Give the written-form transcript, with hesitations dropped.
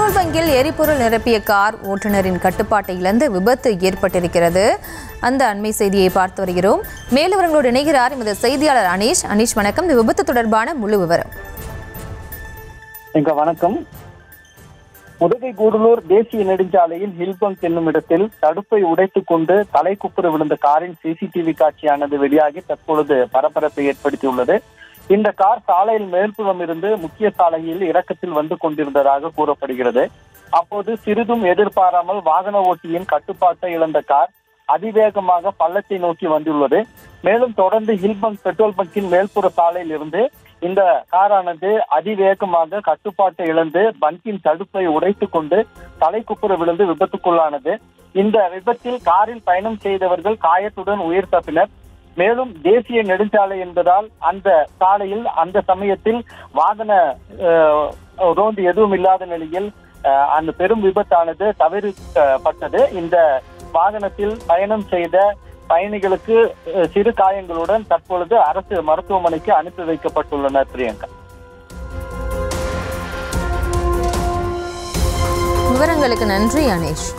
Petrol பங்கில் எரிபொருள் நிரப்பிய car ஓட்டுநரின் கட்டுப்பாட்டை இழந்து விபத்து ஏற்பட்டிருக்கிறது. அந்த அண்மை செய்தியை பார்த்து வருகிறோம். மேலும் இணைகிறார் எமது செய்தியாளர் அனீஷ். அனீஷ், வணக்கம். இந்த விபத்து தொடர்பான முழு விவரம். வணக்கம். முதுகை கூடலூர் தேசிய நெடுஞ்சாலையில் ஹில்பங்க் என்னும் இடத்தில் தடுப்பை உடைத்துக் கொண்டு தலைக்குப்புற விழுந்த காரின் சிசிடிவி காட்சியானது வெளியாகி தற்பொழுது பரபரப்பை ஏற்படுத்தியுள்ளது. இந்த கார் சாலையில் மேற்புறம் இருந்து முக்கிய சாலையில் இறக்கத்தில் வந்து கொண்டிருந்ததாக கூறப்படுகிறது. அப்போது சிறிதும் எதிர்பாராமல் வாகன ஓட்டியின் கட்டுப்பாட்டை இழந்த கார் அதிவேகமாக பள்ளத்தை நோக்கி வந்துள்ளது. மேலும் தொடர்ந்து ஹில்பங்க் பெட்ரோல் பங்கின் மேல்புற சாலையில் இருந்து இந்த காரானது அதிவேகமாக கட்டுப்பாட்டை இழந்து பங்கின் தடுப்பை உடைத்துக் கொண்டு தலைக்குப்புற விழுந்து விபத்துக்குள்ளானது. இந்த விபத்தில் காரில் பயணம் செய்தவர்கள் காயத்துடன் உயிர் தப்பினர். மேலும் தேசிய நெடுஞ்சாலை என்பதால் அந்த சாலையில் அந்த சமயத்தில் வாகன ரோந்து எதுவும் இல்லாத நிலையில் அந்த பெரும் விபத்தானது தவிர்க்கப்பட்டது. இந்த வாகனத்தில் பயணம் செய்த பயணிகளுக்கு சிறு காயங்களுடன் தற்பொழுது அரசு மருத்துவமனைக்கு அனுப்பி வைக்கப்பட்டுள்ளனர். பிரியங்கா, விவரங்களுக்கு நன்றி அனீஷ்.